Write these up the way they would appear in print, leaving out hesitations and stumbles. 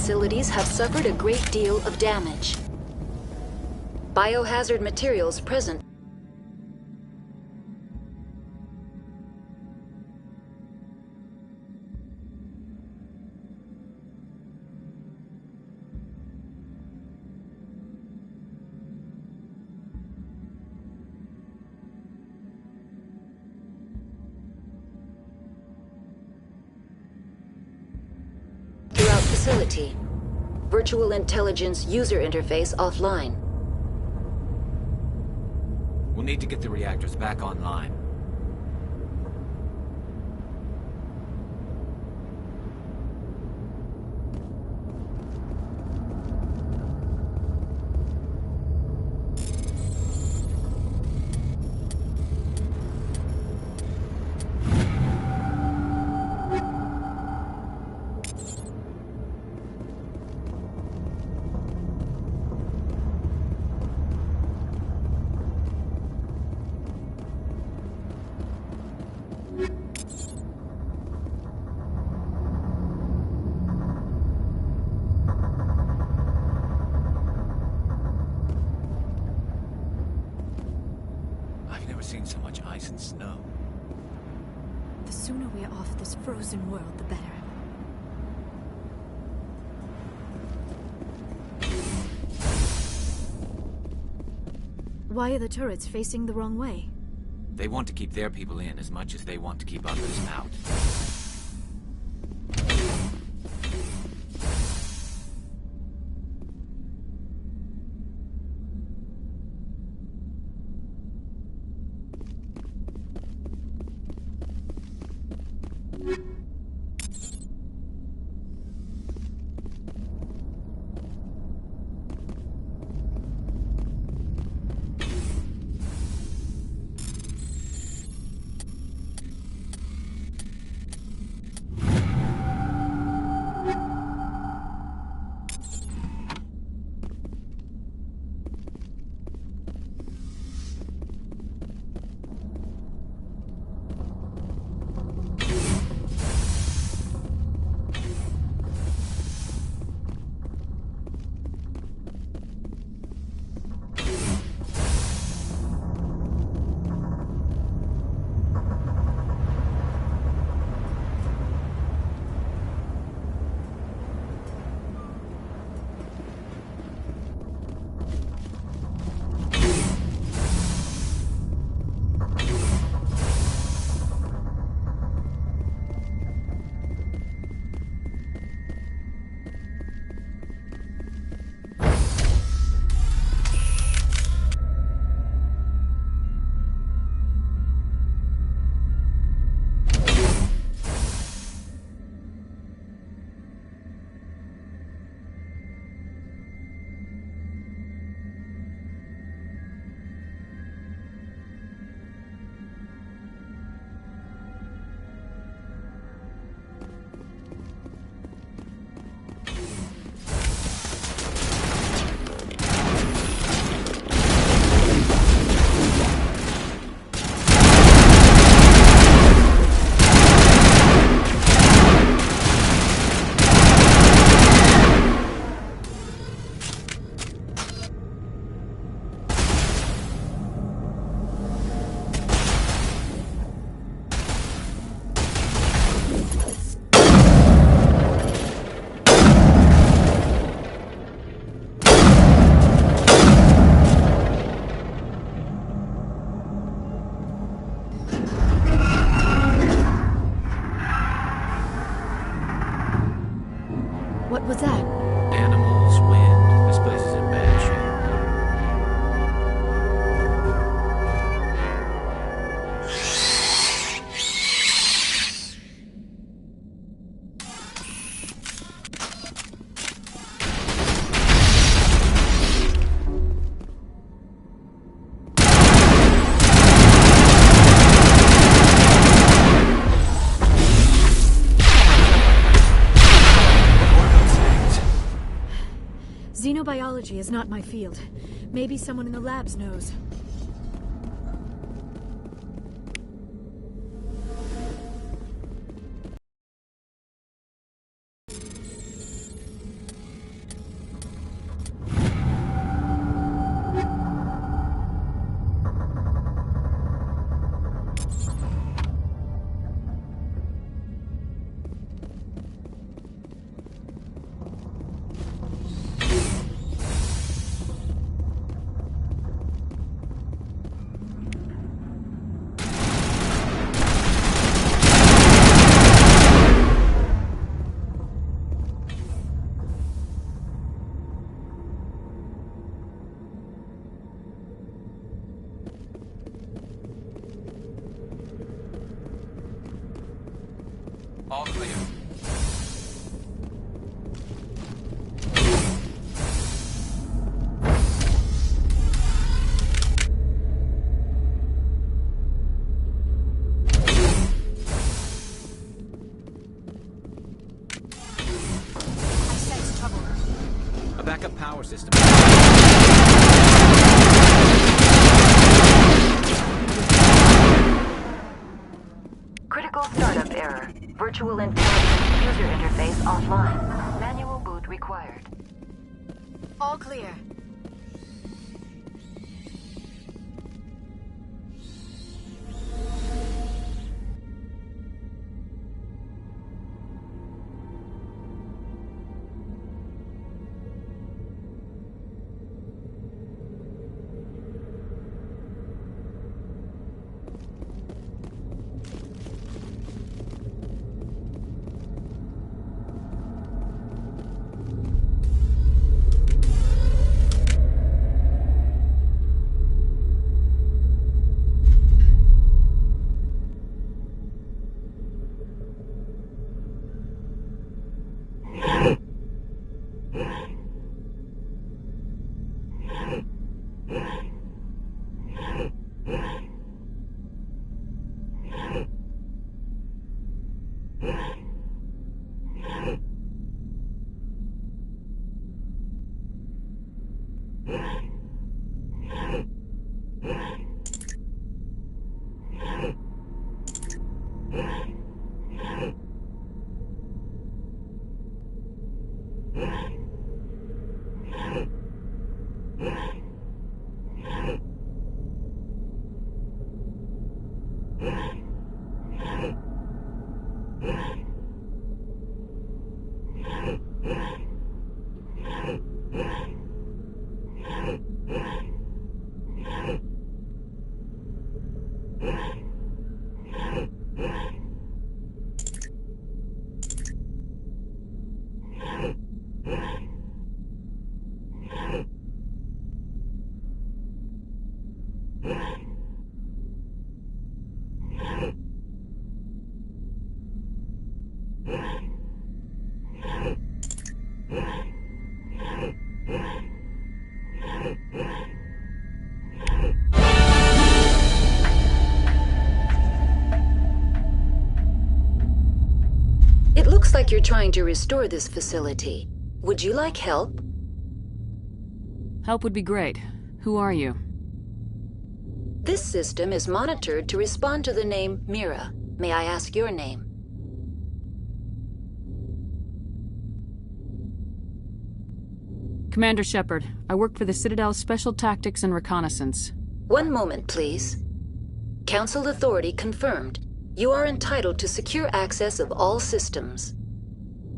facilities have suffered a great deal of damage. Biohazard materials present. Throughout facility. Virtual intelligence user interface offline. We'll need to get the reactors back online. I've never seen so much ice and snow. The sooner we're off this frozen world, the better. Why are the turrets facing the wrong way? They want to keep their people in as much as they want to keep others out. What was that? Animals, wind. This place is in bad shape. Xenobiology is not my field. Maybe someone in the labs knows. All clear. I sense trouble. A backup power system. Critical startup error. Virtual intelligence user interface offline. Manual boot required. All clear. It looks like you're trying to restore this facility. Would you like help? Help would be great. Who are you? This system is monitored to respond to the name Mira. May I ask your name? Commander Shepard. I work for the Citadel's Special Tactics and Reconnaissance. One moment, please. Council authority confirmed. You are entitled to secure access of all systems.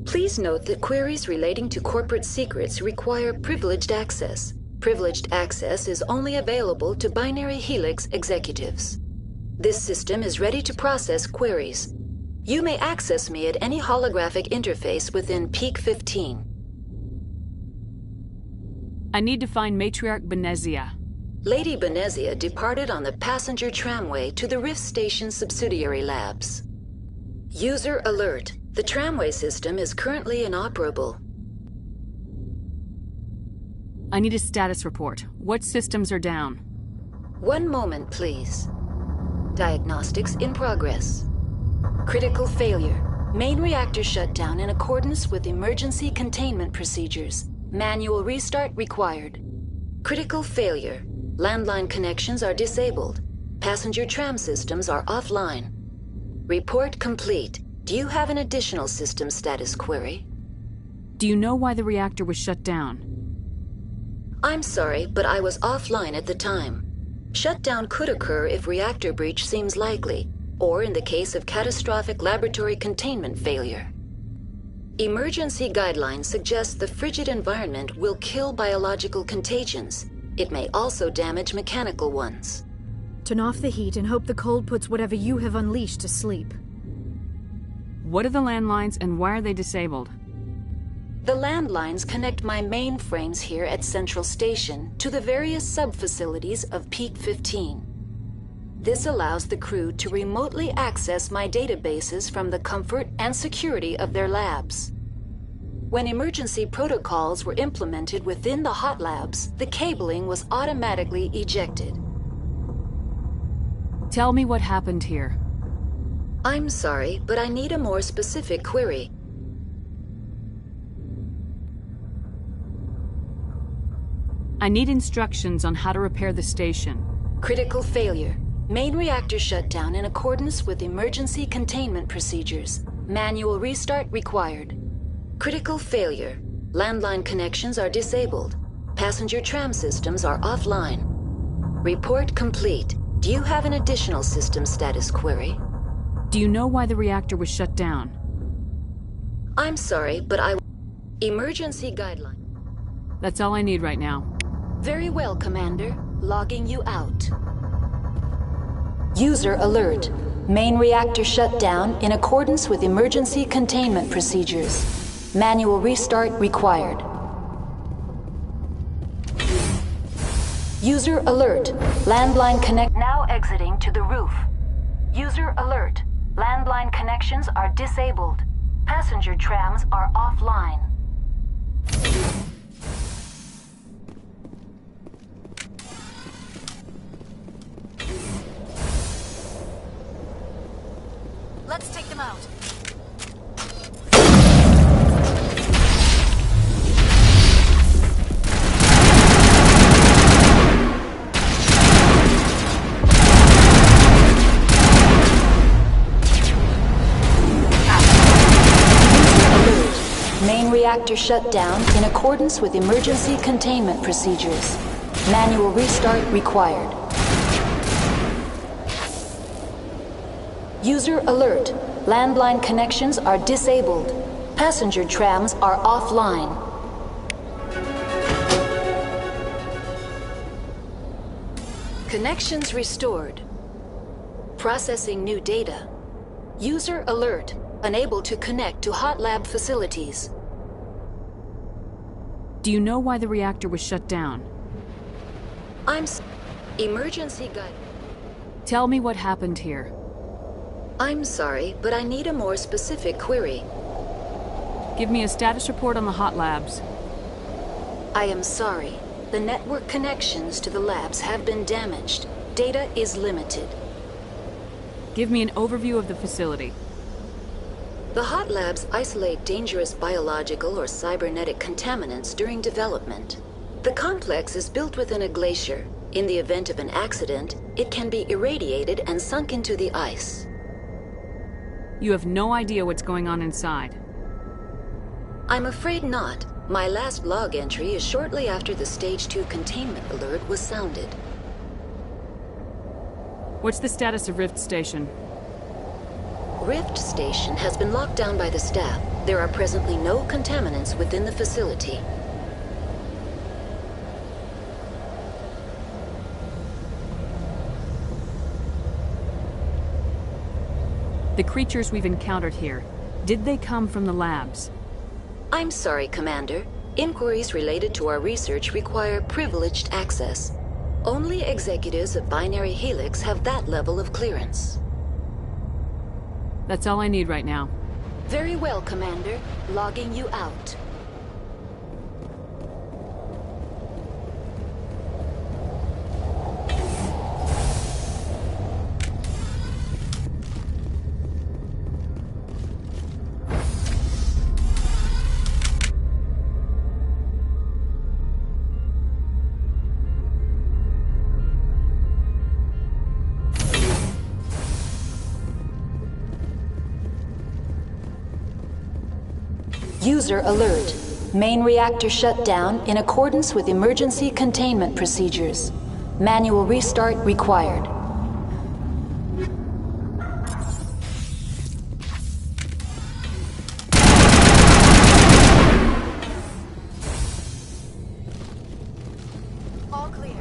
Please note that queries relating to corporate secrets require privileged access. Privileged access is only available to Binary Helix executives. This system is ready to process queries. You may access me at any holographic interface within Peak 15. I need to find Matriarch Benezia. Lady Benezia departed on the passenger tramway to the Rift Station subsidiary labs. User alert. The tramway system is currently inoperable. I need a status report. What systems are down? One moment, please. Diagnostics in progress. Critical failure. Main reactor shut down in accordance with emergency containment procedures. Manual restart required. Critical failure. Landline connections are disabled. Passenger tram systems are offline. Report complete. Do you have an additional system status query? Do you know why the reactor was shut down? I'm sorry, but I was offline at the time. Shutdown could occur if reactor breach seems likely, or in the case of catastrophic laboratory containment failure. Emergency guidelines suggest the frigid environment will kill biological contagions. It may also damage mechanical ones. Turn off the heat and hope the cold puts whatever you have unleashed to sleep. What are the landlines and why are they disabled? The landlines connect my mainframes here at Central Station to the various sub-facilities of Peak 15. This allows the crew to remotely access my databases from the comfort and security of their labs. When emergency protocols were implemented within the hot labs, the cabling was automatically ejected. Tell me what happened here. I'm sorry, but I need a more specific query. I need instructions on how to repair the station. Critical failure. Main reactor shut down in accordance with emergency containment procedures. Manual restart required. Critical failure. Landline connections are disabled. Passenger tram systems are offline. Report complete. Do you have an additional system status query? Do you know why the reactor was shut down? I'm sorry, but Emergency guideline. That's all I need right now. Very well, Commander. Logging you out. User alert. Main reactor shut down in accordance with emergency containment procedures. Manual restart required. User alert. Landline connect now exiting to the roof. User alert. Landline connections are disabled. Passenger trams are offline. Let's take them out. Main reactor shut down in accordance with emergency containment procedures. Manual restart required. User alert. Landline connections are disabled. Passenger trams are offline. Connections restored. Processing new data. User alert. Unable to connect to hot lab facilities. Do you know why the reactor was shut down? Emergency guide. Tell me what happened here. I'm sorry, but I need a more specific query. Give me a status report on the hot labs. I am sorry. The network connections to the labs have been damaged. Data is limited. Give me an overview of the facility. The hot labs isolate dangerous biological or cybernetic contaminants during development. The complex is built within a glacier. In the event of an accident, it can be irradiated and sunk into the ice. You have no idea what's going on inside. I'm afraid not. My last log entry is shortly after the Stage 2 containment alert was sounded. What's the status of Rift Station? Rift Station has been locked down by the staff. There are presently no contaminants within the facility. The creatures we've encountered here, did they come from the labs? I'm sorry, Commander. Inquiries related to our research require privileged access. Only executives of Binary Helix have that level of clearance. That's all I need right now. Very well, Commander. Logging you out. User alert. Main reactor shut down in accordance with emergency containment procedures. Manual restart required. All clear.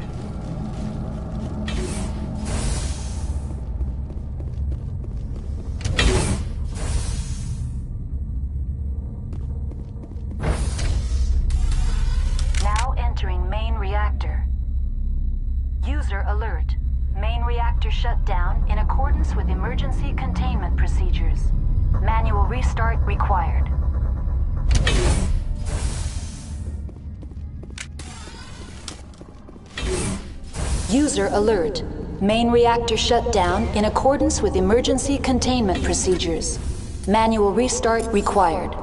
Now entering main reactor. User alert. Main reactor shut down in accordance with emergency containment procedures. Manual restart required. User alert. Main reactor shut down in accordance with emergency containment procedures. Manual restart required.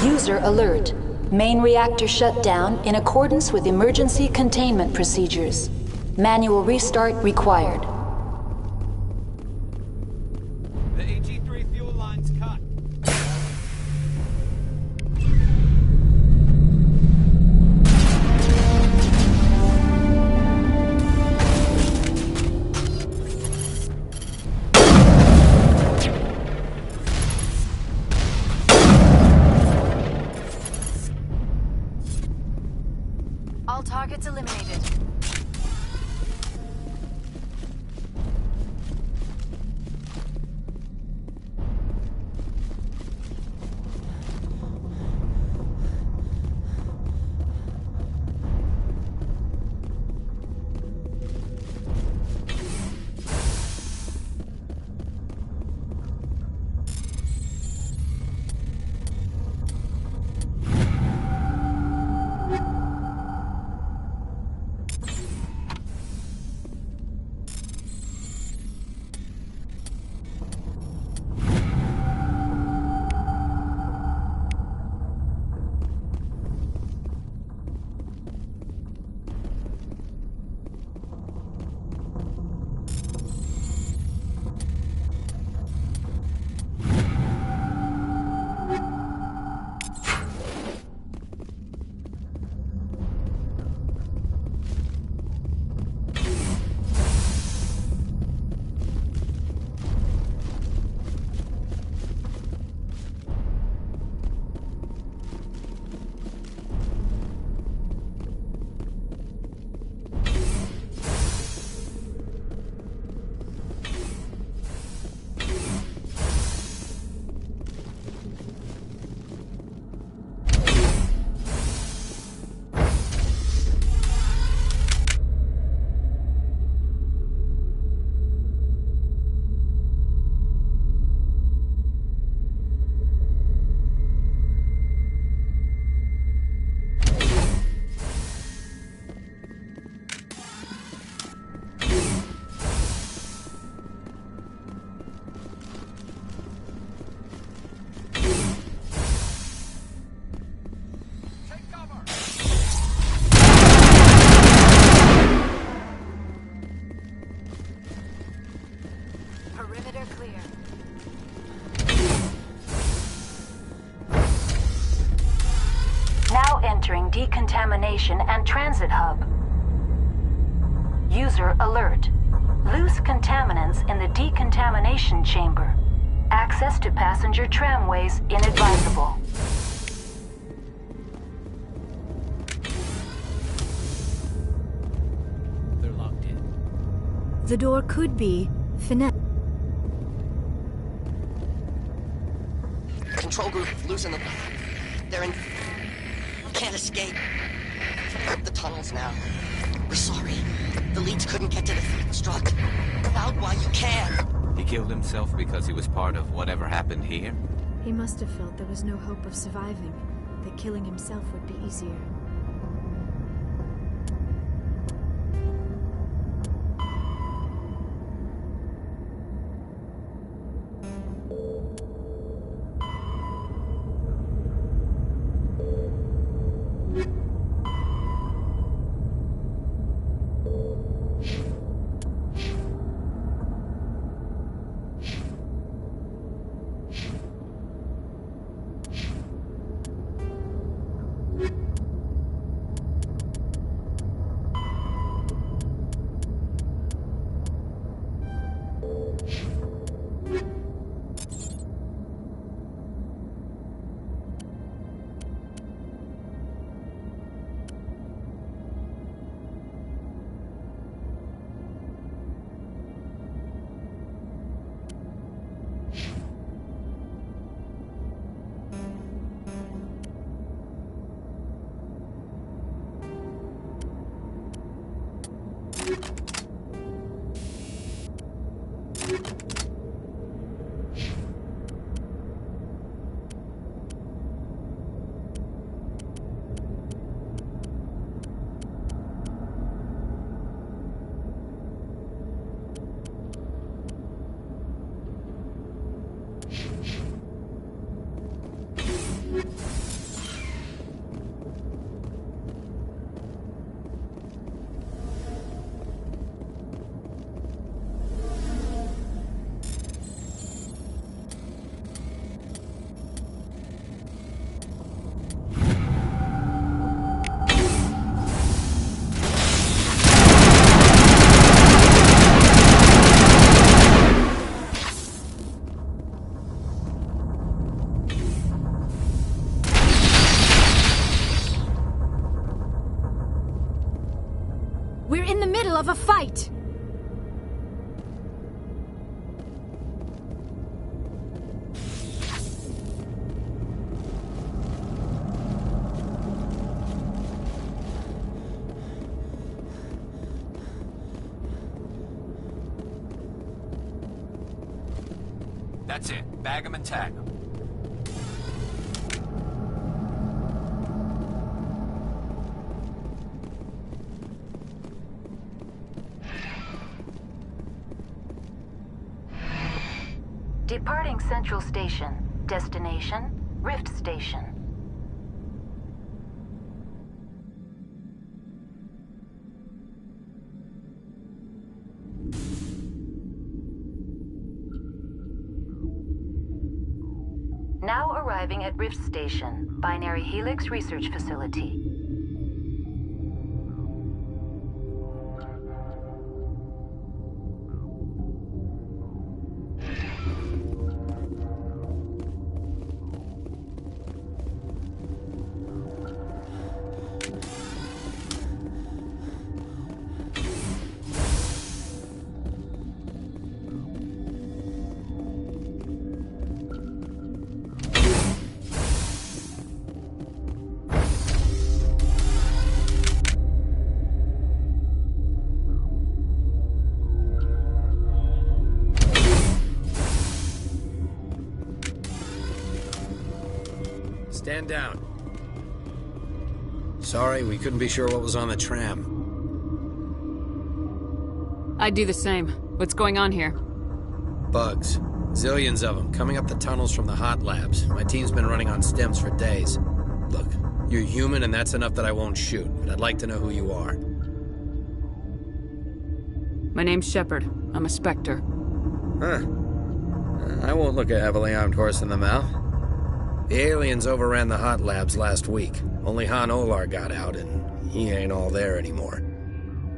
User alert. Main reactor shut down in accordance with emergency containment procedures. Manual restart required. The AG-3 fuel line's cut. All targets eliminated. Perimeter clear. Now entering decontamination and transit hub. User alert. Loose contaminants in the decontamination chamber. Access to passenger tramways inadvisable. They're locked in. The door could be finesse. Control group losing them. They're in. Can't escape. The tunnels now. We're sorry. The leads couldn't get to the struct. Out while you can. He killed himself because he was part of whatever happened here? He must have felt there was no hope of surviving, that killing himself would be easier. We're in the middle of a fight! That's it. Bag 'em and tag 'em. Departing Central Station. Destination, Rift Station. Now arriving at Rift Station, Binary Helix Research Facility. Stand down. Sorry, we couldn't be sure what was on the tram. I'd do the same. What's going on here? Bugs. Zillions of them, coming up the tunnels from the hot labs. My team's been running on stems for days. Look, you're human and that's enough that I won't shoot, but I'd like to know who you are. My name's Shepard. I'm a Spectre. Huh. I won't look a heavily armed horse in the mouth. The aliens overran the hot labs last week. Only Han Olar got out, and he ain't all there anymore.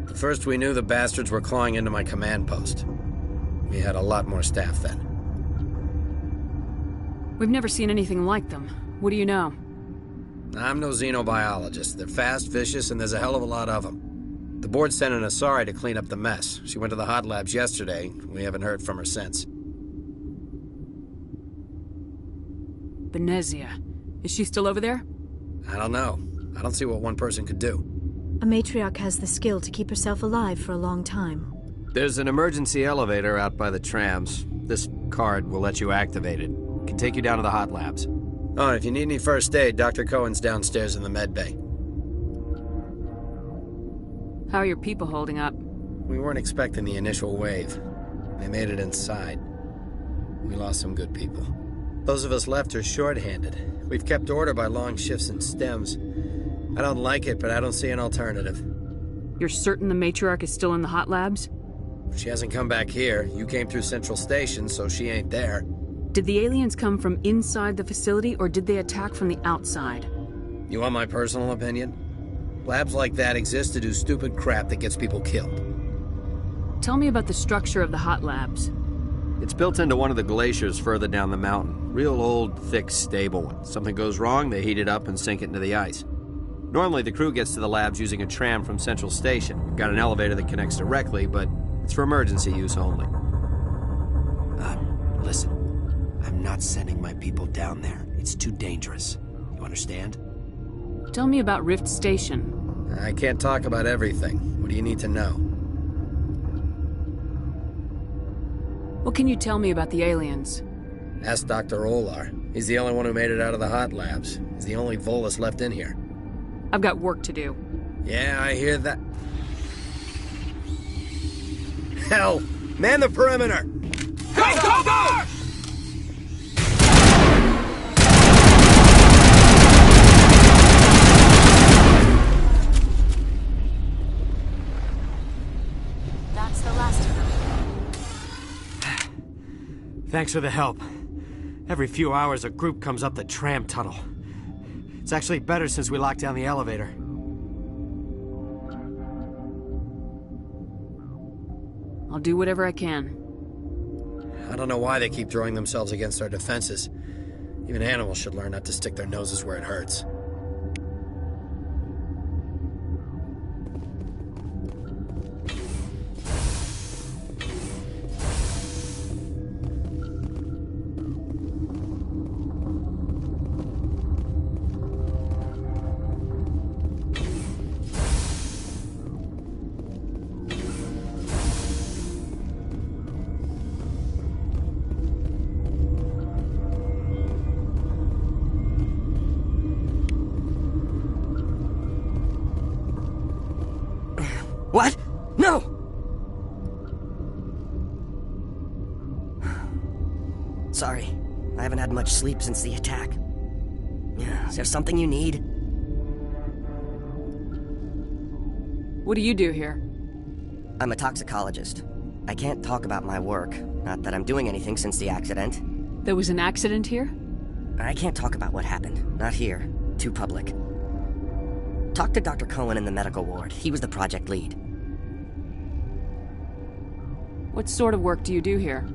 The first we knew, the bastards were clawing into my command post. We had a lot more staff then. We've never seen anything like them. What do you know? I'm no xenobiologist. They're fast, vicious, and there's a hell of a lot of them. The board sent an Asari to clean up the mess. She went to the hot labs yesterday. We haven't heard from her since. Benezia. Is she still over there? I don't know. I don't see what one person could do. A matriarch has the skill to keep herself alive for a long time. There's an emergency elevator out by the trams. This card will let you activate it. Can take you down to the hot labs. Oh, and if you need any first aid, Dr. Cohen's downstairs in the med bay. How are your people holding up? We weren't expecting the initial wave. They made it inside. We lost some good people. Those of us left are short-handed. We've kept order by long shifts and stems. I don't like it, but I don't see an alternative. You're certain the matriarch is still in the hot labs? She hasn't come back here. You came through Central Station, so she ain't there. Did the aliens come from inside the facility, or did they attack from the outside? You want my personal opinion? Labs like that exist to do stupid crap that gets people killed. Tell me about the structure of the hot labs. It's built into one of the glaciers further down the mountain. Real old, thick, stable one. Something goes wrong, they heat it up and sink it into the ice. Normally, the crew gets to the labs using a tram from Central Station. We've got an elevator that connects directly, but it's for emergency use only. Listen. I'm not sending my people down there. It's too dangerous. You understand? Tell me about Rift Station. I can't talk about everything. What do you need to know? What can you tell me about the aliens? Ask Dr. Olar. He's the only one who made it out of the hot labs. He's the only Volus left in here. I've got work to do. Yeah, I hear that. Hell! Man the perimeter! Go, go, go! That's the last of them. Thanks for the help. Every few hours, a group comes up the tram tunnel. It's actually better since we locked down the elevator. I'll do whatever I can. I don't know why they keep throwing themselves against our defenses. Even animals should learn not to stick their noses where it hurts. What? No! Sorry. I haven't had much sleep since the attack. Is there something you need? What do you do here? I'm a toxicologist. I can't talk about my work. Not that I'm doing anything since the accident. There was an accident here? I can't talk about what happened. Not here. Too public. Talk to Dr. Cohen in the medical ward. He was the project lead. What sort of work do you do here?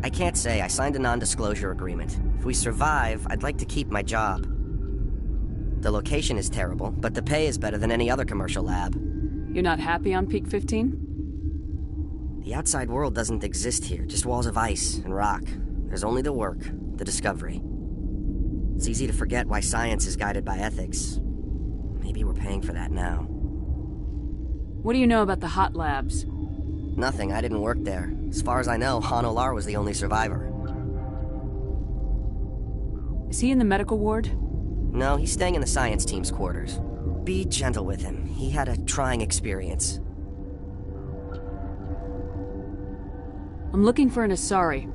I can't say. I signed a non-disclosure agreement. If we survive, I'd like to keep my job. The location is terrible, but the pay is better than any other commercial lab. You're not happy on Peak 15? The outside world doesn't exist here, just walls of ice and rock. There's only the work, the discovery. It's easy to forget why science is guided by ethics. Maybe we're paying for that now. What do you know about the hot labs? Nothing, I didn't work there. As far as I know, Han Olar was the only survivor. Is he in the medical ward? No, he's staying in the science team's quarters. Be gentle with him. He had a trying experience. I'm looking for an Asari.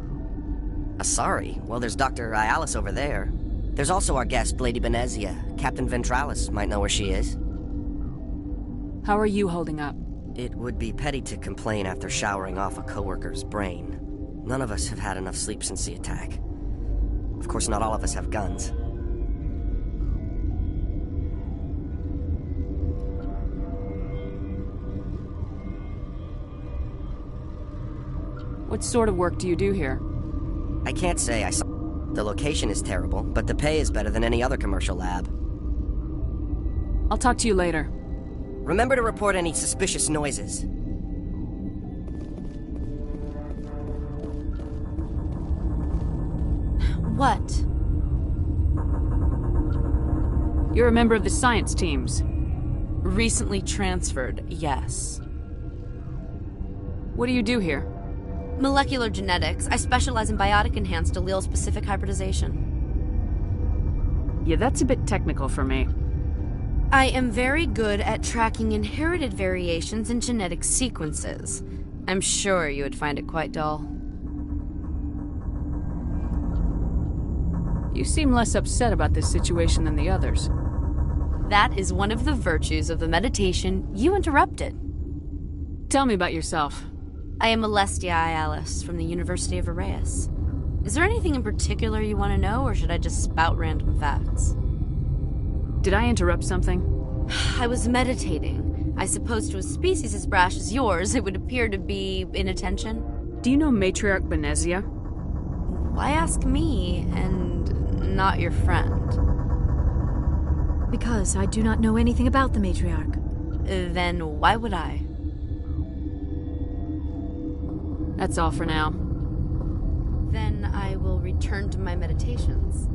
Asari? Well, there's Dr. Ayalis over there. There's also our guest, Lady Benezia. Captain Ventralis might know where she is. How are you holding up? It would be petty to complain after showering off a coworker's brain. None of us have had enough sleep since the attack. Of course, not all of us have guns. What sort of work do you do here? I can't say. The location is terrible, but the pay is better than any other commercial lab. I'll talk to you later. Remember to report any suspicious noises. What? You're a member of the science teams. Recently transferred, yes. What do you do here? Molecular genetics. I specialize in biotic-enhanced allele-specific hybridization. Yeah, that's a bit technical for me. I am very good at tracking inherited variations in genetic sequences. I'm sure you would find it quite dull. You seem less upset about this situation than the others. That is one of the virtues of the meditation you interrupted. Tell me about yourself. I am Alestia Ayalis from the University of Arrayas. Is there anything in particular you want to know, or should I just spout random facts? Did I interrupt something? I was meditating. I suppose to a species as brash as yours, it would appear to be inattention. Do you know Matriarch Benezia? Why ask me, and not your friend? Because I do not know anything about the Matriarch. Then why would I? That's all for now. Then I will return to my meditations.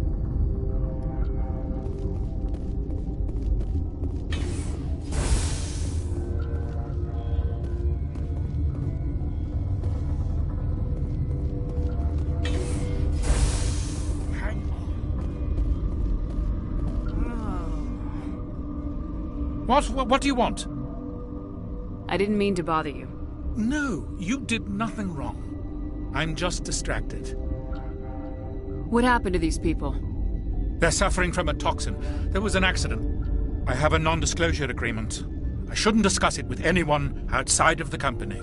What do you want? I didn't mean to bother you. No, you did nothing wrong. I'm just distracted. What happened to these people? They're suffering from a toxin. There was an accident. I have a non-disclosure agreement. I shouldn't discuss it with anyone outside of the company.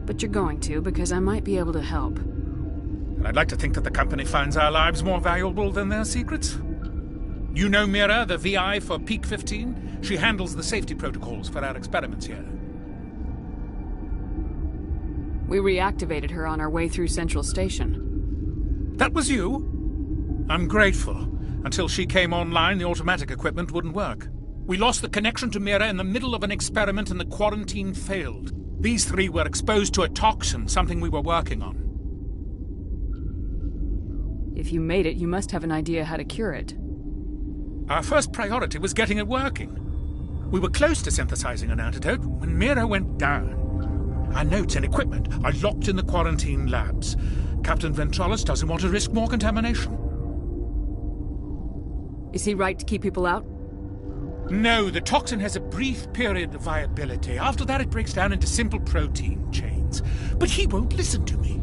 But you're going to, because I might be able to help. And I'd like to think that the company finds our lives more valuable than their secrets. You know Mira, the VI for Peak 15? She handles the safety protocols for our experiments here. We reactivated her on our way through Central Station. That was you? I'm grateful. Until she came online, the automatic equipment wouldn't work. We lost the connection to Mira in the middle of an experiment and the quarantine failed. These three were exposed to a toxin, something we were working on. If you made it, you must have an idea how to cure it. Our first priority was getting it working. We were close to synthesizing an antidote when Mira went down. Our notes and equipment are locked in the quarantine labs. Captain Ventralis doesn't want to risk more contamination. Is he right to keep people out? No, the toxin has a brief period of viability. After that, it breaks down into simple protein chains. But he won't listen to me.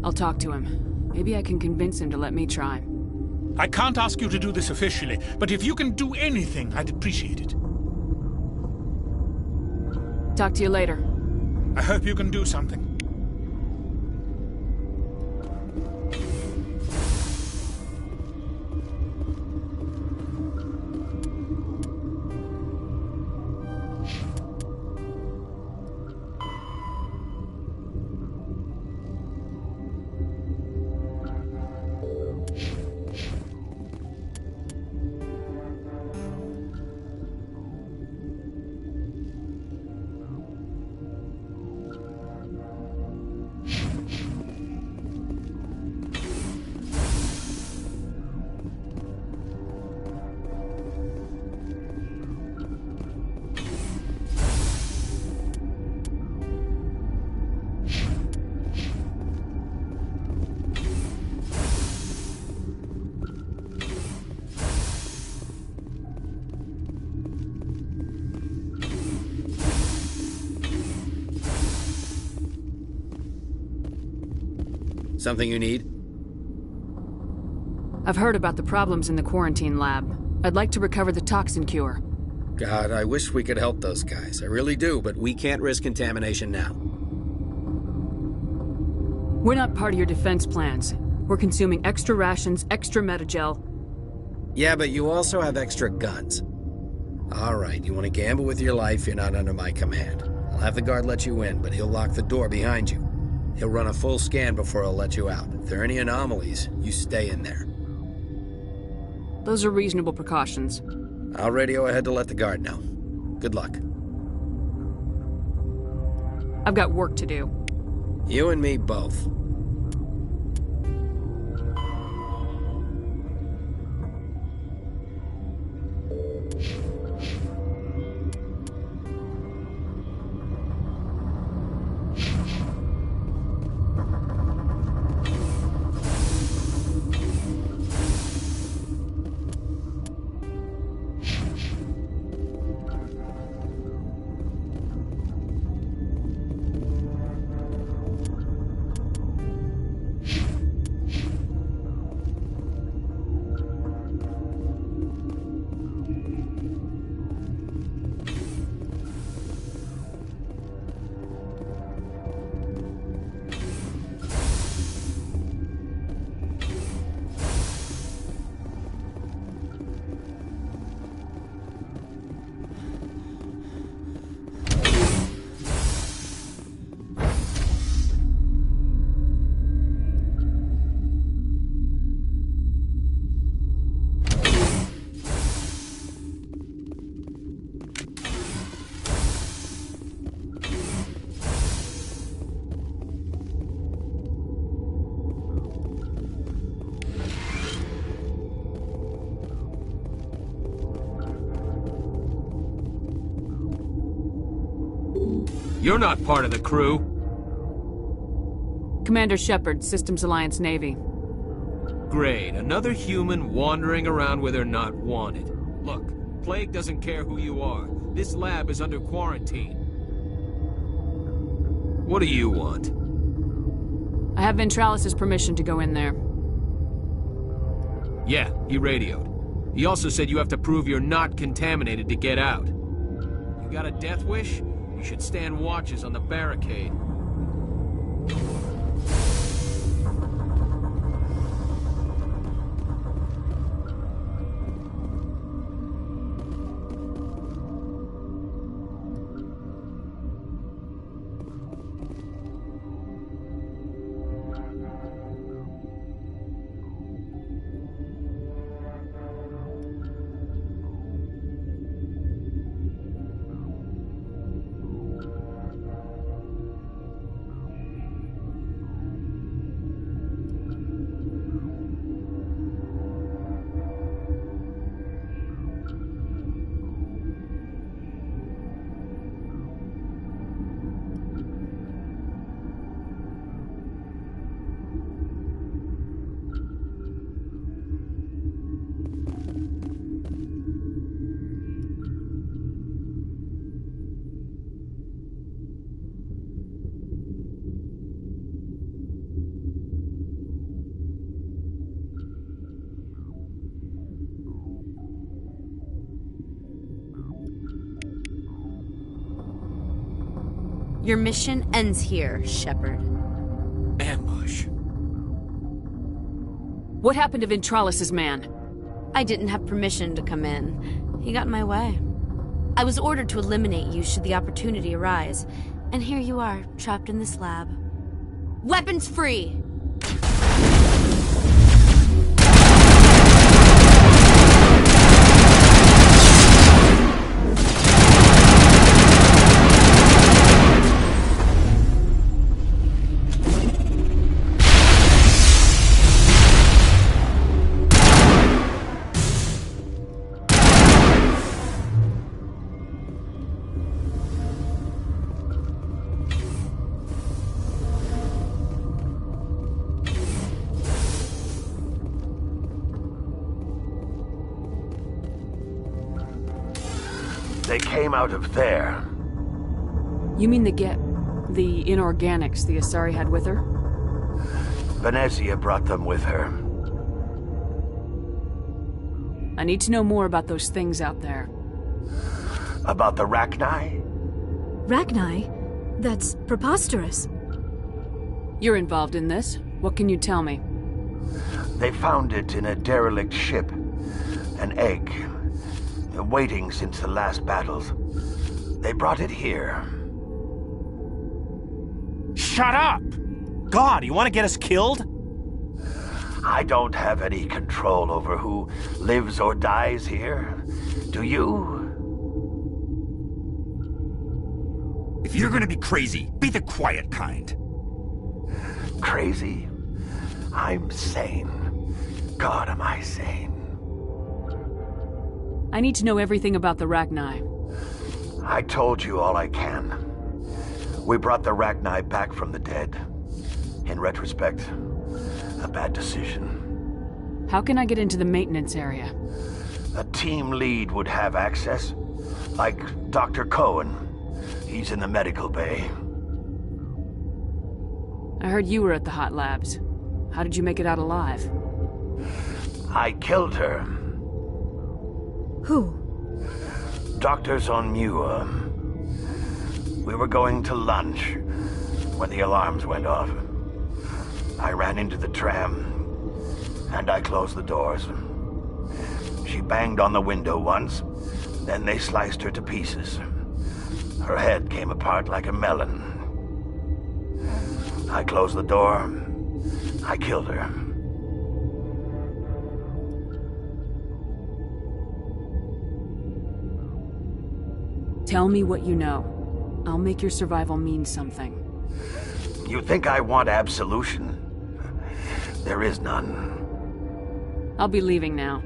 I'll talk to him. Maybe I can convince him to let me try. I can't ask you to do this officially, but if you can do anything, I'd appreciate it. Talk to you later. I hope you can do something. Something you need? I've heard about the problems in the quarantine lab. I'd like to recover the toxin cure. God, I wish we could help those guys. I really do, but we can't risk contamination now. We're not part of your defense plans. We're consuming extra rations, extra Metagel. Yeah, but you also have extra guns. All right, you want to gamble with your life, you're not under my command. I'll have the guard let you in, but he'll lock the door behind you. He'll run a full scan before he'll let you out. If there are any anomalies, you stay in there. Those are reasonable precautions. I'll radio ahead to let the guard know. Good luck. I've got work to do. You and me both. You're not part of the crew. Commander Shepard, Systems Alliance Navy. Great. Another human wandering around where they're not wanted. Look, Plague doesn't care who you are. This lab is under quarantine. What do you want? I have Ventralis' permission to go in there. Yeah, he radioed. He also said you have to prove you're not contaminated to get out. You got a death wish? You should stand watches on the barricade. Your mission ends here, Shepard. Ambush. What happened to Ventralis' man? I didn't have permission to come in. He got in my way. I was ordered to eliminate you should the opportunity arise. And here you are, trapped in this lab. Weapons free! They came out of there. You mean the inorganics the Asari had with her? Venezia brought them with her. I need to know more about those things out there. About the Rachni? Rachni? That's preposterous. You're involved in this. What can you tell me? They found it in a derelict ship. An egg. Waiting since the last battles. They brought it here. Shut up! God, you want to get us killed? I don't have any control over who lives or dies here. Do you? If you're gonna be crazy, be the quiet kind. Crazy? I'm sane. God, am I sane. I need to know everything about the Rachni. I told you all I can. We brought the Rachni back from the dead. In retrospect, a bad decision. How can I get into the maintenance area? A team lead would have access. Like Dr. Cohen. He's in the medical bay. I heard you were at the hot labs. How did you make it out alive? I killed her. Who? Doctors on Muir. We were going to lunch when the alarms went off. I ran into the tram, and I closed the doors. She banged on the window once, then they sliced her to pieces. Her head came apart like a melon. I closed the door. I killed her. Tell me what you know. I'll make your survival mean something. You think I want absolution? There is none. I'll be leaving now.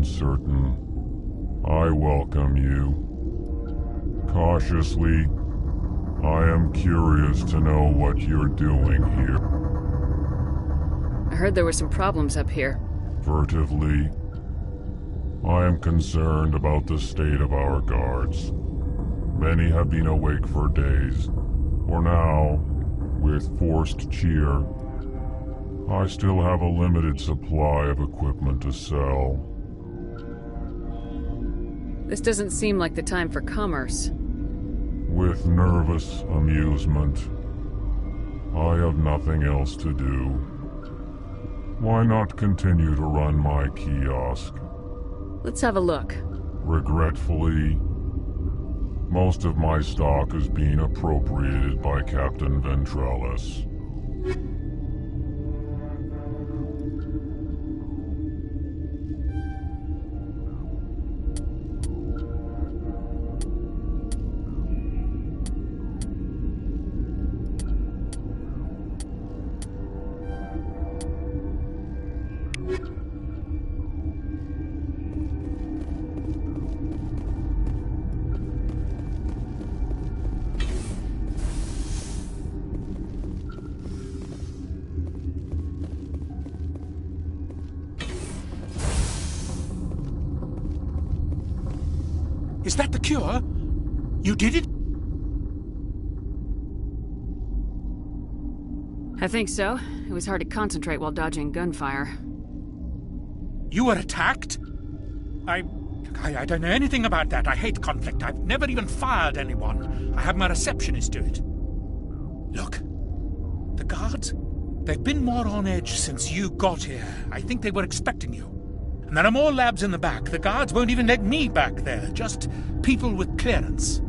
uncertain, I welcome you. Cautiously, I am curious to know what you're doing here. I heard there were some problems up here. Furtively, I am concerned about the state of our guards. Many have been awake for days. For now, with forced cheer, I still have a limited supply of equipment to sell. This doesn't seem like the time for commerce. With nervous amusement. I have nothing else to do. Why not continue to run my kiosk? Let's have a look. Regretfully, most of my stock is being appropriated by Captain Ventrellis. Is that the cure? You did it? I think so. It was hard to concentrate while dodging gunfire. You were attacked? I don't know anything about that. I hate conflict. I've never even fired anyone. I have my receptionist do it. Look, the guards, they've been more on edge since you got here. I think they were expecting you. And there are more labs in the back. The guards won't even let me back there. Just people with clearance.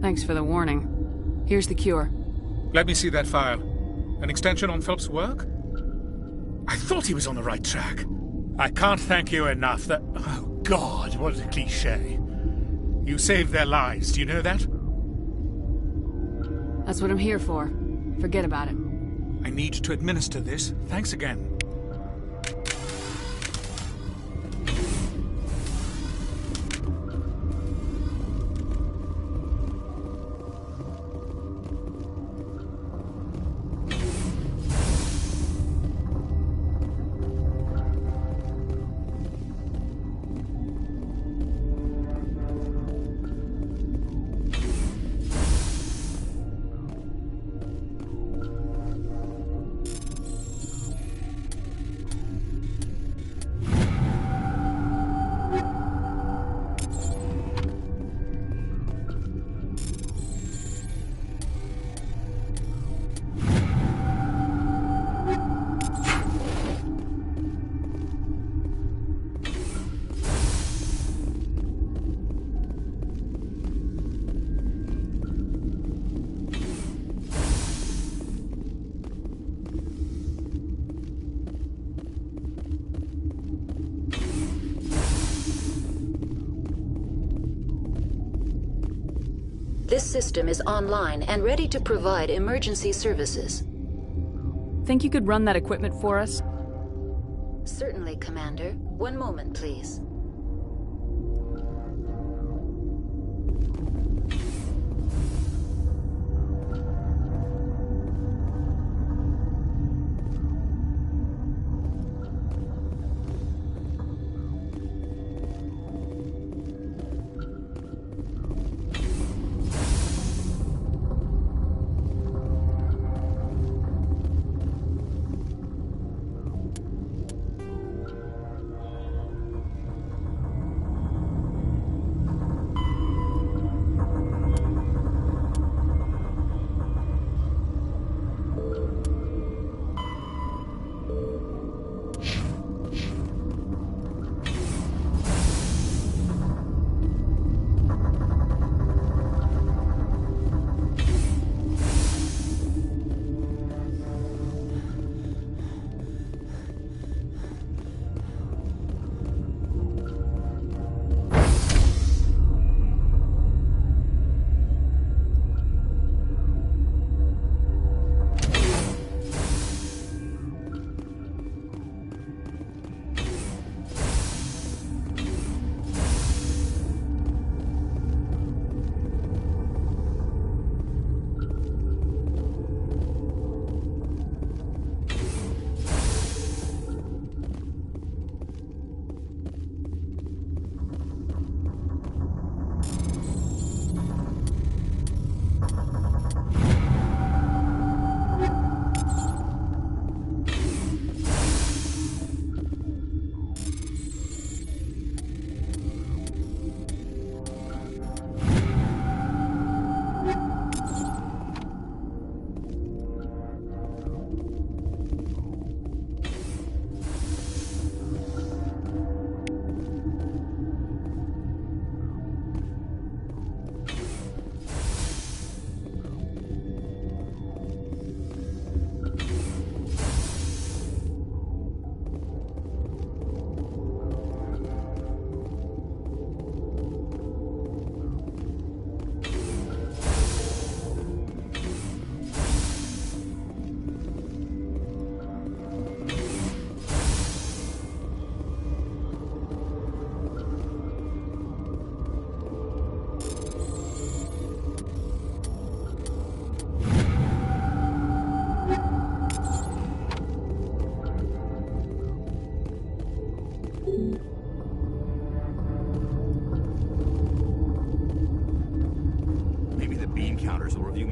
Thanks for the warning. Here's the cure. Let me see that file. An extension on Philip's work? I thought he was on the right track. I can't thank you enough that... Oh, God, what a cliché. You saved their lives, do you know that? That's what I'm here for. Forget about it. I need to administer this. Thanks again. This system is online and ready to provide emergency services. Think you could run that equipment for us? Certainly, Commander. One moment, please.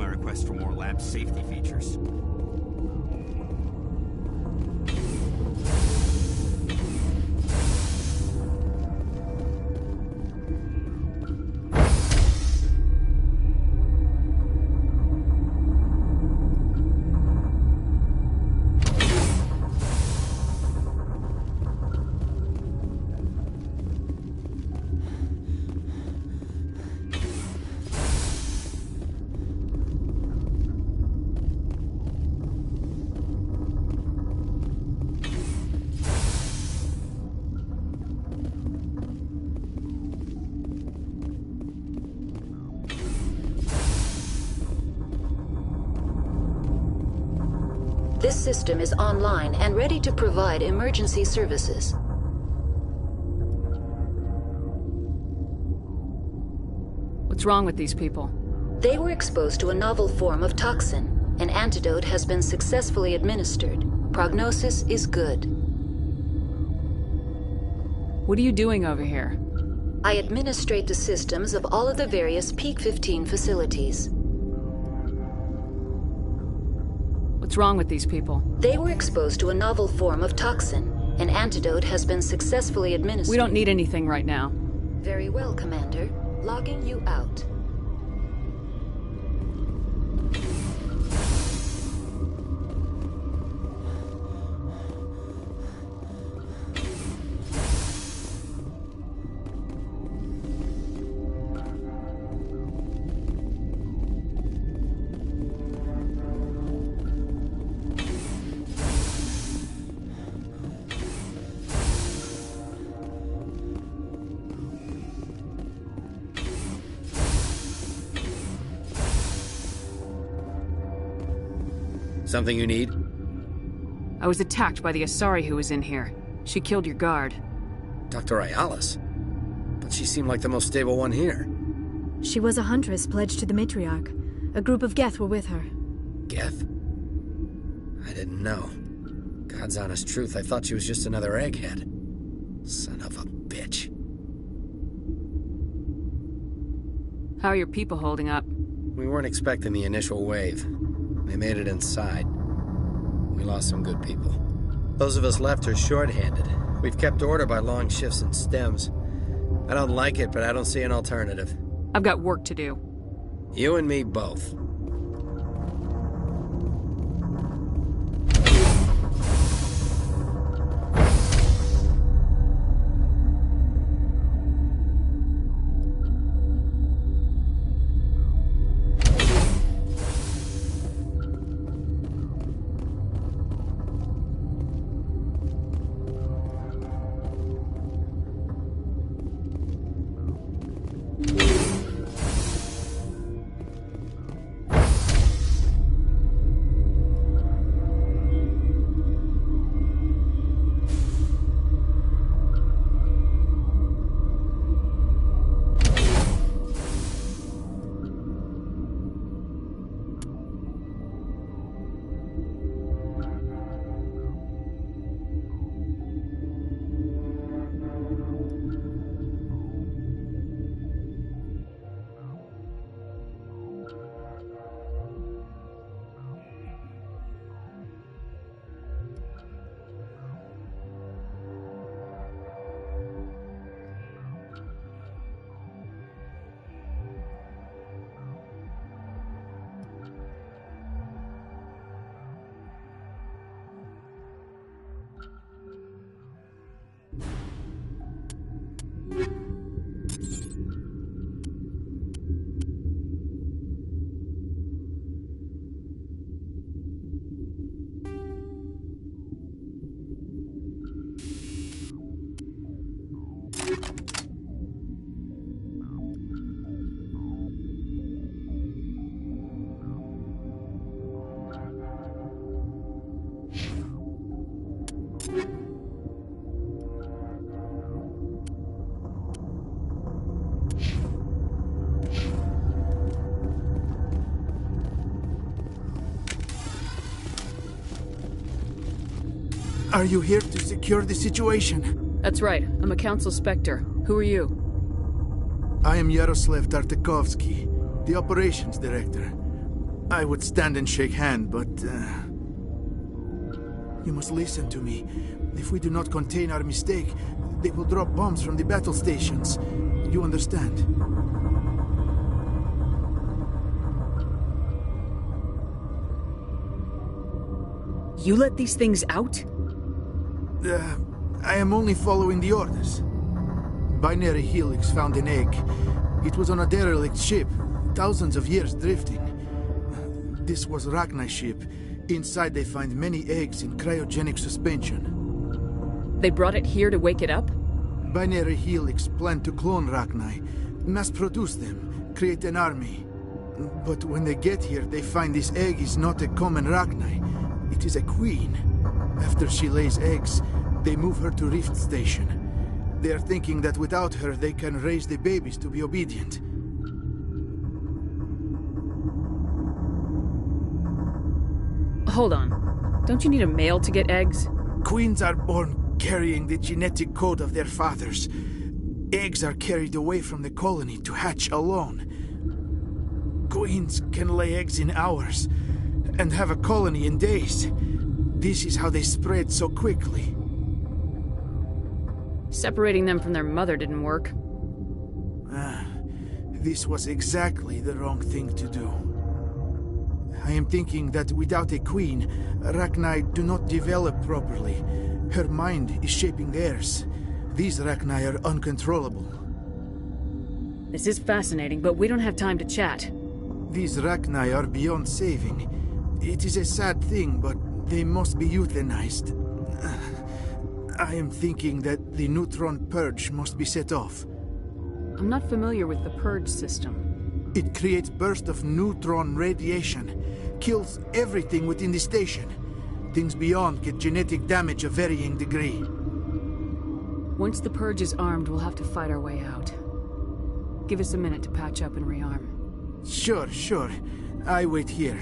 my request for more lab safety features. This system is online and ready to provide emergency services. What's wrong with these people? They were exposed to a novel form of toxin. An antidote has been successfully administered. Prognosis is good. What are you doing over here? I administrate the systems of all of the various Peak 15 facilities. What's wrong with these people? They were exposed to a novel form of toxin. An antidote has been successfully administered. We don't need anything right now. Very well, Commander. Logging you out. Something you need? I was attacked by the Asari who was in here. She killed your guard. Dr. Ayalis? But she seemed like the most stable one here. She was a huntress pledged to the Matriarch. A group of Geth were with her. Geth? I didn't know. God's honest truth, I thought she was just another egghead. Son of a bitch. How are your people holding up? We weren't expecting the initial wave. They made it inside. We lost some good people. Those of us left are short-handed. We've kept order by long shifts and stems. I don't like it, but I don't see an alternative. I've got work to do. You and me both. Are you here to secure the situation? That's right. I'm a Council Spectre. Who are you? I am Yaroslav Tartakovsky, the Operations Director. I would stand and shake hand, but... You must listen to me. If we do not contain our mistake, they will drop bombs from the battle stations. You understand? You let these things out? I am only following the orders. Binary Helix found an egg. It was on a derelict ship, thousands of years drifting. This was Rachni's ship. Inside they find many eggs in cryogenic suspension. They brought it here to wake it up? Binary Helix planned to clone Rachni, mass-produce them, create an army. But when they get here, they find this egg is not a common Rachni. It is a queen. After she lays eggs, they move her to Rift Station. They are thinking that without her, they can raise the babies to be obedient. Hold on. Don't you need a male to get eggs? Queens are born carrying the genetic code of their fathers. Eggs are carried away from the colony to hatch alone. Queens can lay eggs in hours and have a colony in days. This is how they spread so quickly. Separating them from their mother didn't work. This was exactly the wrong thing to do. I am thinking that without a queen, Rachni do not develop properly. Her mind is shaping theirs. These Rachni are uncontrollable. This is fascinating, but we don't have time to chat. These Rachni are beyond saving. It is a sad thing, but they must be euthanized. I am thinking that the neutron purge must be set off. I'm not familiar with the purge system. It creates bursts of neutron radiation, kills everything within the station. Things beyond get genetic damage of varying degree. Once the purge is armed, we'll have to fight our way out. Give us a minute to patch up and rearm. Sure. I wait here.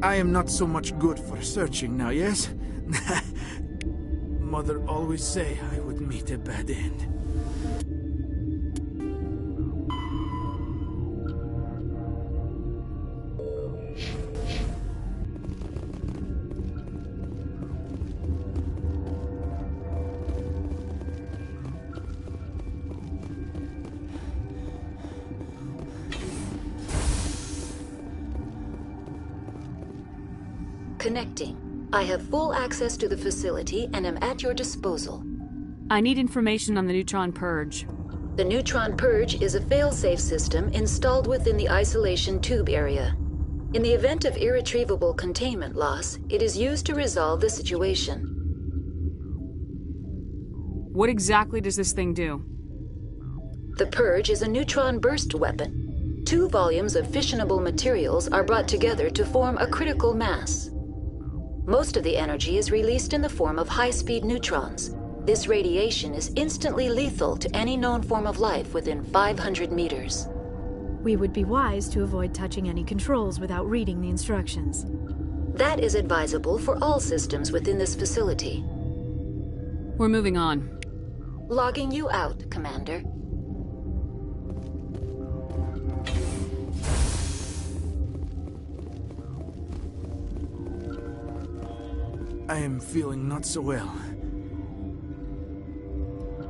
I am not so much good for searching now, yes? Mother always say I would meet a bad end. Connecting. I have full access to the facility and am at your disposal. I need information on the neutron purge. The neutron purge is a fail-safe system installed within the isolation tube area. In the event of irretrievable containment loss, it is used to resolve the situation. What exactly does this thing do? The purge is a neutron burst weapon. 2 volumes of fissionable materials are brought together to form a critical mass. Most of the energy is released in the form of high-speed neutrons. This radiation is instantly lethal to any known form of life within 500 meters. We would be wise to avoid touching any controls without reading the instructions. That is advisable for all systems within this facility. We're moving on. Logging you out, Commander. I am feeling not so well.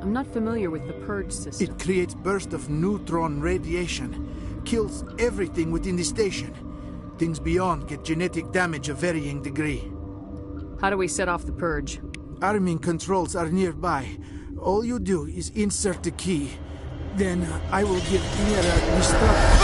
I'm not familiar with the purge system. It creates bursts of neutron radiation, kills everything within the station. Things beyond get genetic damage of varying degree. How do we set off the purge? Arming controls are nearby. All you do is insert the key. Then I will give Mira the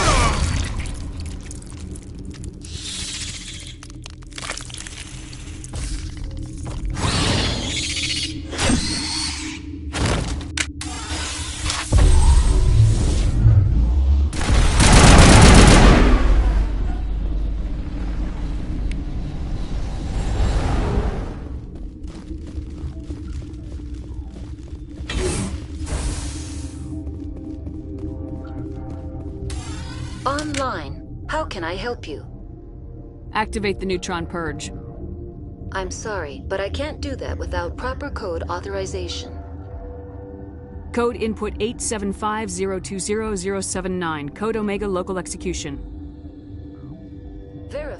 Online. How can I help you? Activate the neutron purge. I'm sorry, but I can't do that without proper code authorization. Code input 875020079. Code Omega local execution. Verify.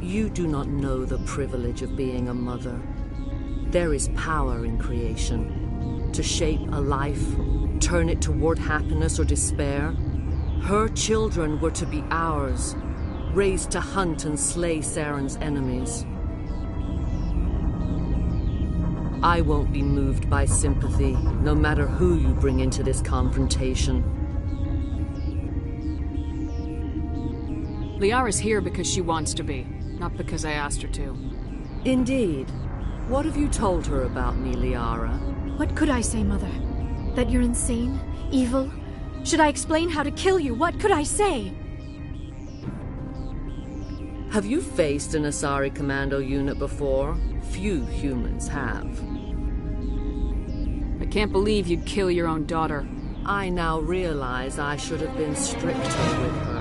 You do not know the privilege of being a mother. There is power in creation. To shape a life, turn it toward happiness or despair. Her children were to be ours, raised to hunt and slay Saren's enemies. I won't be moved by sympathy, no matter who you bring into this confrontation. Liara's here because she wants to be, not because I asked her to. Indeed. What have you told her about me, Liara? What could I say, Mother? That you're insane? Evil? Should I explain how to kill you? What could I say? Have you faced an Asari commando unit before? Few humans have. I can't believe you'd kill your own daughter. I now realize I should have been stricter with her.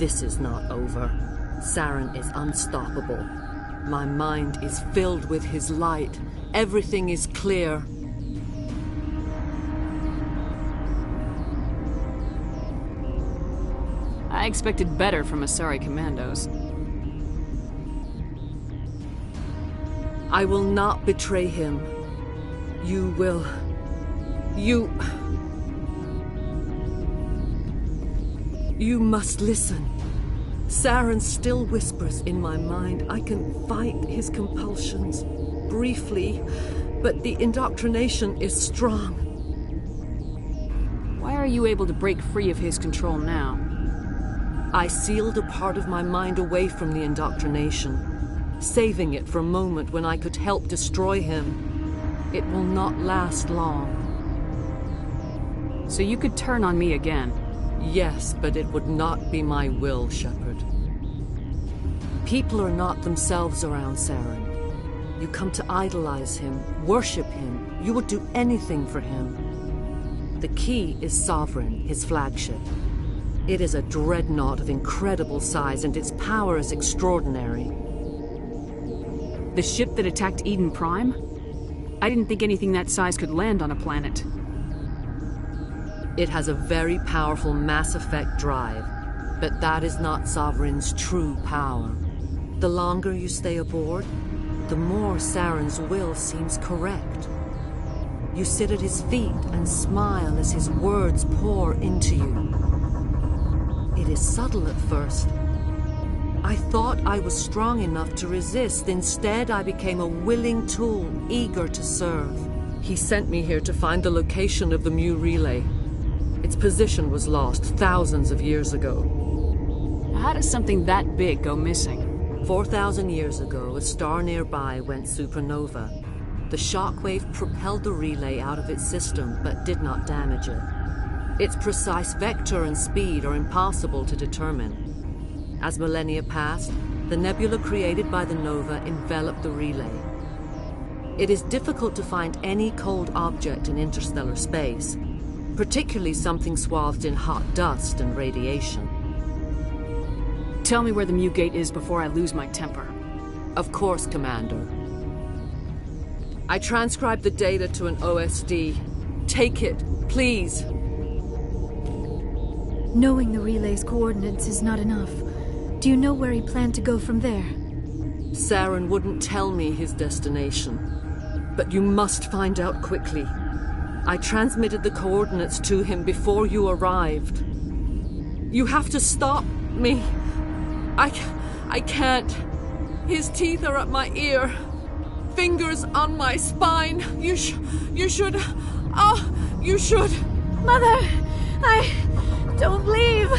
this is not over. Saren is unstoppable. My mind is filled with his light. Everything is clear. I expected better from Asari commandos. I will not betray him. You will... You must listen. Saren still whispers in my mind. I can fight his compulsions, briefly, but the indoctrination is strong. Why are you able to break free of his control now? I sealed a part of my mind away from the indoctrination, saving it for a moment when I could help destroy him. It will not last long. So you could turn on me again? Yes, but it would not be my will, Shepard. People are not themselves around Saren. You come to idolize him, worship him. You would do anything for him. The key is Sovereign, his flagship. It is a dreadnought of incredible size, and its power is extraordinary. The ship that attacked Eden Prime? I didn't think anything that size could land on a planet. It has a very powerful Mass Effect drive, but that is not Sovereign's true power. The longer you stay aboard, the more Saren's will seems correct. You sit at his feet and smile as his words pour into you. It is subtle at first. I thought I was strong enough to resist. Instead, I became a willing tool, eager to serve. He sent me here to find the location of the Mu relay. Its position was lost thousands of years ago. How does something that big go missing? 4,000 years ago, a star nearby went supernova. The shockwave propelled the relay out of its system, but did not damage it. Its precise vector and speed are impossible to determine. As millennia passed, the nebula created by the nova enveloped the relay. It is difficult to find any cold object in interstellar space, particularly something swathed in hot dust and radiation. Tell me where the Mu Gate is before I lose my temper. Of course, Commander. I transcribed the data to an OSD. Take it, please. Knowing the relay's coordinates is not enough. Do you know where he planned to go from there? Saren wouldn't tell me his destination. But you must find out quickly. I transmitted the coordinates to him before you arrived. You have to stop me. I can't. His teeth are at my ear. Fingers on my spine. You should... Oh, you should... Mother! Don't leave!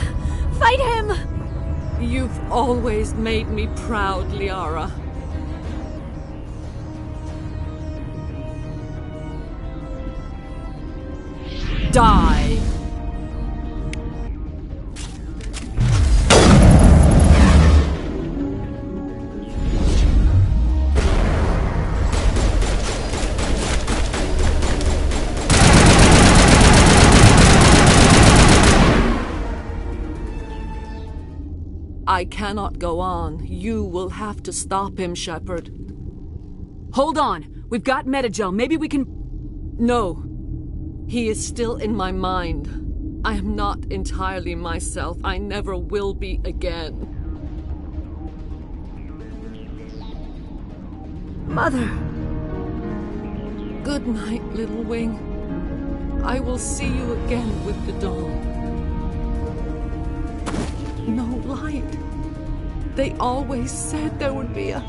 Fight him! You've always made me proud, Liara. Die! I cannot go on. You will have to stop him, Shepard. Hold on! We've got Metagel. Maybe we can... No. He is still in my mind. I am not entirely myself. I never will be again. Mother! Good night, little wing. I will see you again with the dawn. No light. They always said there would be a...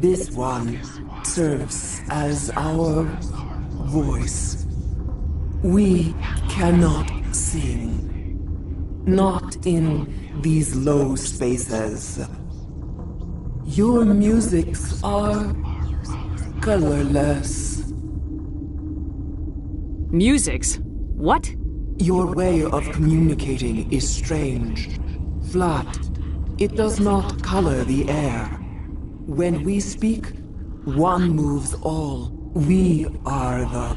This one serves as our voice. We cannot sing. Not in these low spaces. Your musics are colorless. Musics? What? Your way of communicating is strange. Flat. It does not color the air. When we speak, one moves all. We are the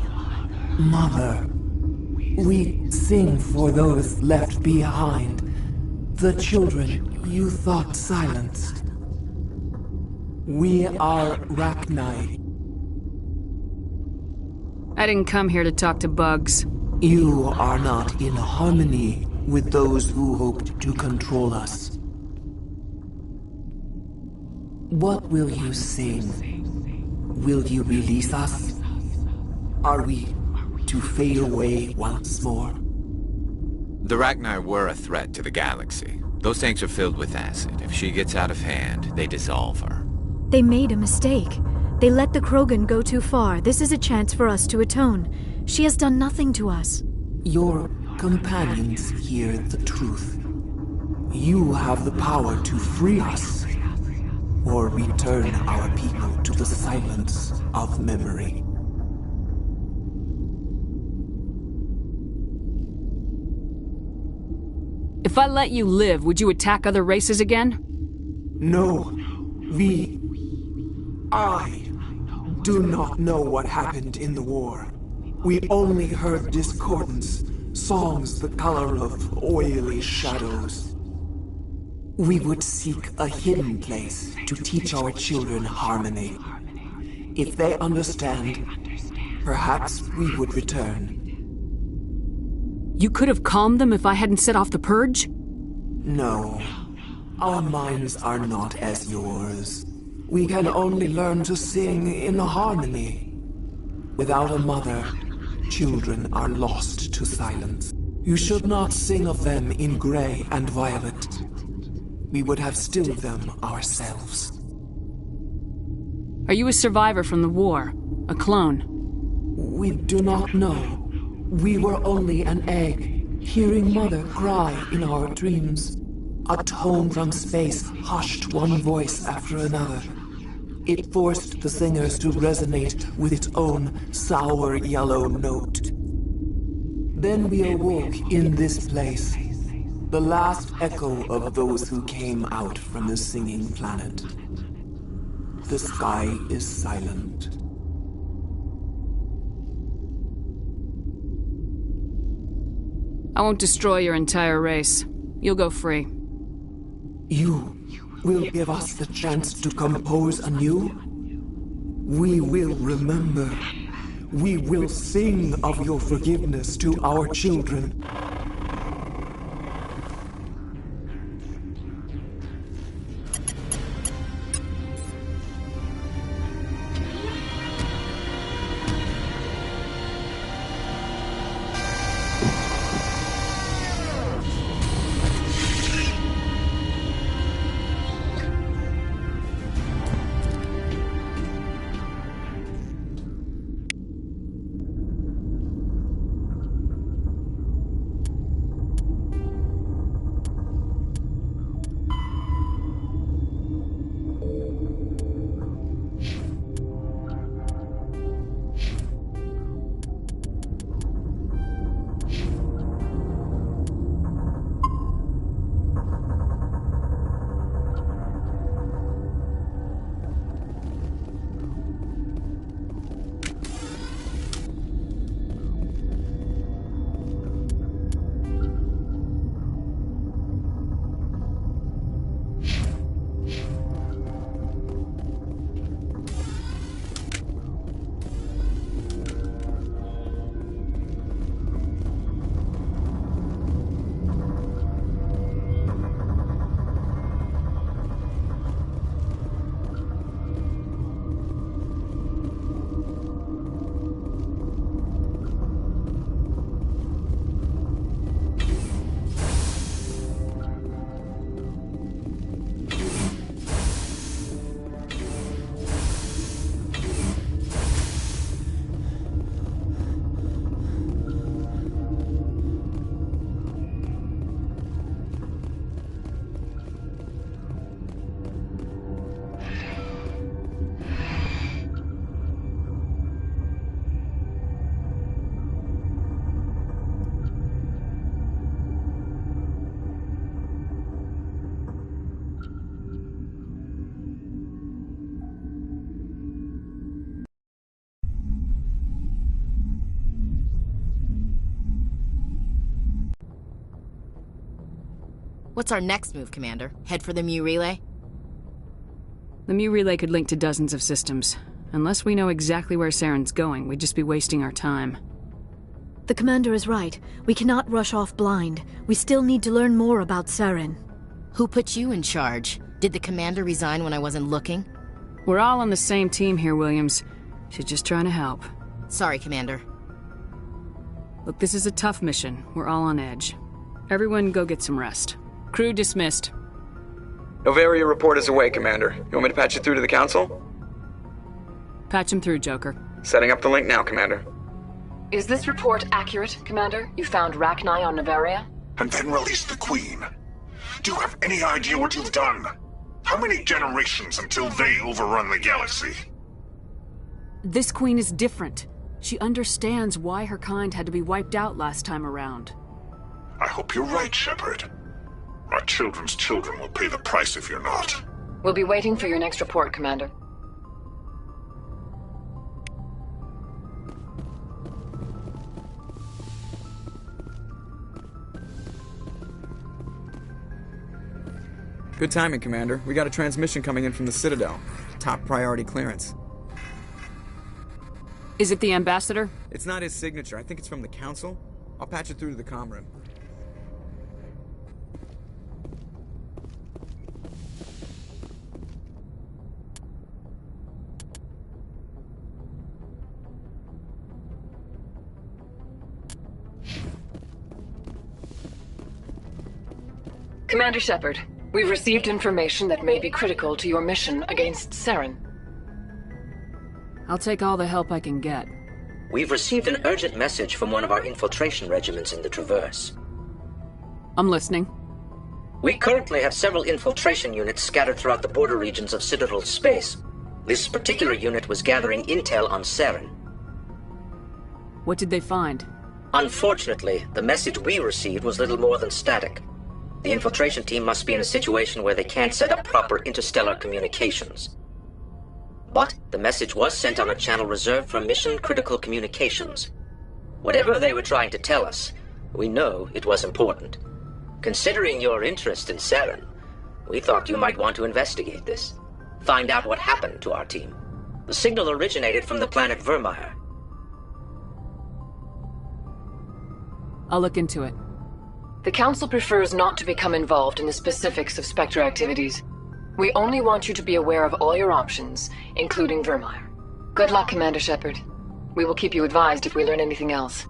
mother. We sing for those left behind. The children you thought silenced. We are Rachni. I didn't come here to talk to bugs. You are not in harmony with those who hoped to control us. What will you sing? Will you release us? Are we to fade away once more? The Rachni were a threat to the galaxy. Those tanks are filled with acid. If she gets out of hand, they dissolve her. They made a mistake. They let the Krogan go too far. This is a chance for us to atone. She has done nothing to us. Your companions hear the truth. You have the power to free us, or return our people to the silence of memory. If I let you live, would you attack other races again? No. I do not know what happened in the war. We only heard discordance, songs the color of oily shadows. We would seek a hidden place to teach our children harmony. If they understand, perhaps we would return. You could have calmed them if I hadn't set off the purge? No. Our minds are not as yours. We can only learn to sing in harmony. Without a mother, children are lost to silence. You should not sing of them in gray and violet. We would have stilled them ourselves. Are you a survivor from the war? A clone? We do not know. We were only an egg, hearing Mother cry in our dreams. A tone from space hushed one voice after another. It forced the singers to resonate with its own sour yellow note. Then we awoke in this place, the last echo of those who came out from the singing planet. The sky is silent. I won't destroy your entire race. You'll go free. You will give us the chance to compose anew? We will remember. We will sing of your forgiveness to our children. What's our next move, Commander? Head for the Mu relay? The Mu relay could link to dozens of systems. Unless we know exactly where Saren's going, we'd just be wasting our time. The Commander is right. We cannot rush off blind. We still need to learn more about Saren. Who put you in charge? Did the Commander resign when I wasn't looking? We're all on the same team here, Williams. She's just trying to help. Sorry, Commander. Look, this is a tough mission. We're all on edge. Everyone go get some rest. Crew dismissed. Novaria report is away, Commander. You want me to patch it through to the Council? Patch him through, Joker. Setting up the link now, Commander. Is this report accurate, Commander? You found Rachni on Novaria? And then released the Queen. Do you have any idea what you've done? How many generations until they overrun the galaxy? This Queen is different. She understands why her kind had to be wiped out last time around. I hope you're right, Shepard. Our children's children will pay the price if you're not. We'll be waiting for your next report, Commander. Good timing, Commander. We got a transmission coming in from the Citadel. Top priority clearance. Is it the Ambassador? It's not his signature. I think it's from the Council. I'll patch it through to the comm room. Commander Shepard, we've received information that may be critical to your mission against Saren. I'll take all the help I can get. We've received an urgent message from one of our infiltration regiments in the Traverse. I'm listening. We currently have several infiltration units scattered throughout the border regions of Citadel space. This particular unit was gathering intel on Saren. What did they find? Unfortunately, the message we received was little more than static. The infiltration team must be in a situation where they can't set up proper interstellar communications. But the message was sent on a channel reserved for mission-critical communications. Whatever they were trying to tell us, we know it was important. Considering your interest in Saren, we thought you might want to investigate this. Find out what happened to our team. The signal originated from the planet Virmire. I'll look into it. The Council prefers not to become involved in the specifics of Spectre activities. We only want you to be aware of all your options, including Virmire. Good luck, Commander Shepard. We will keep you advised if we learn anything else.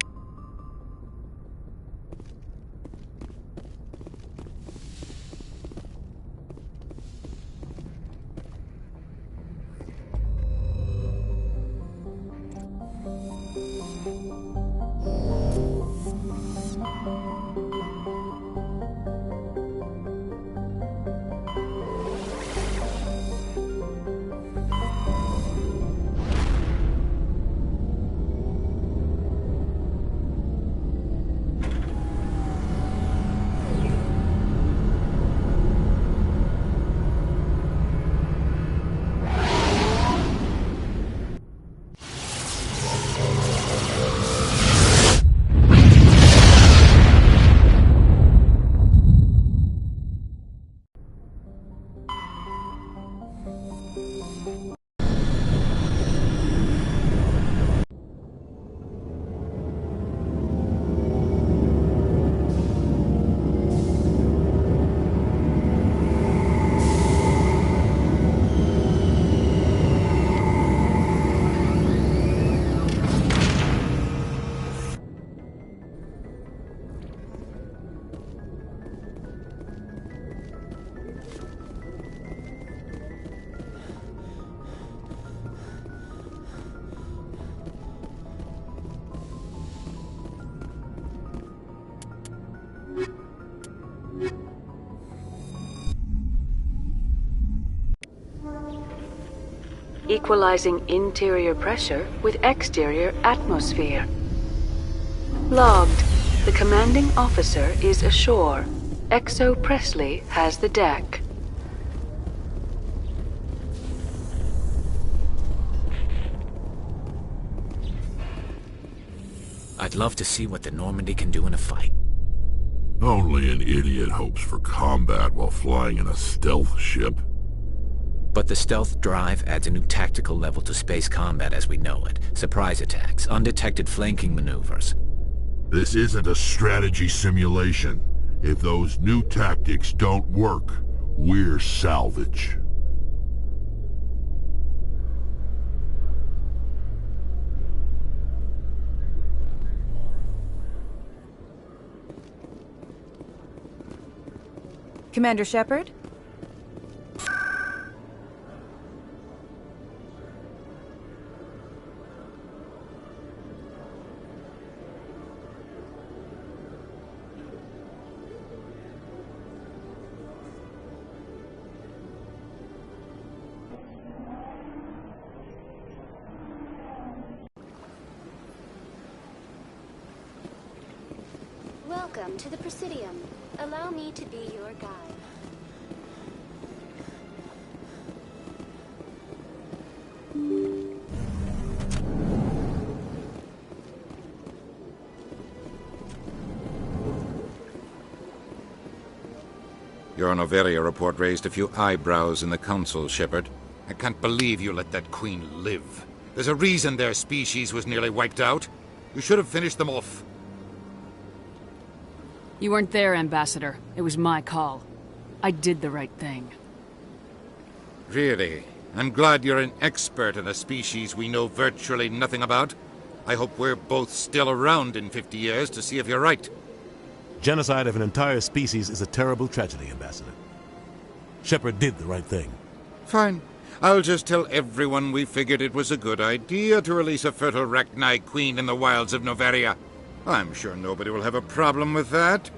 Equalizing interior pressure with exterior atmosphere. Logged. The commanding officer is ashore. Exo Presley has the deck. I'd love to see what the Normandy can do in a fight. Only an idiot hopes for combat while flying in a stealth ship. But the stealth drive adds a new tactical level to space combat as we know it. Surprise attacks, undetected flanking maneuvers. This isn't a strategy simulation. If those new tactics don't work, we're salvage. Commander Shepard? Welcome to the Presidium. Allow me to be your guide. Your Noveria report raised a few eyebrows in the Council, Shepard. I can't believe you let that Queen live. There's a reason their species was nearly wiped out. You should have finished them off. You weren't there, Ambassador. It was my call. I did the right thing. Really? I'm glad you're an expert in a species we know virtually nothing about. I hope we're both still around in 50 years to see if you're right. Genocide of an entire species is a terrible tragedy, Ambassador. Shepard did the right thing. Fine. I'll just tell everyone we figured it was a good idea to release a fertile Rachni queen in the wilds of Noveria. I'm sure nobody will have a problem with that.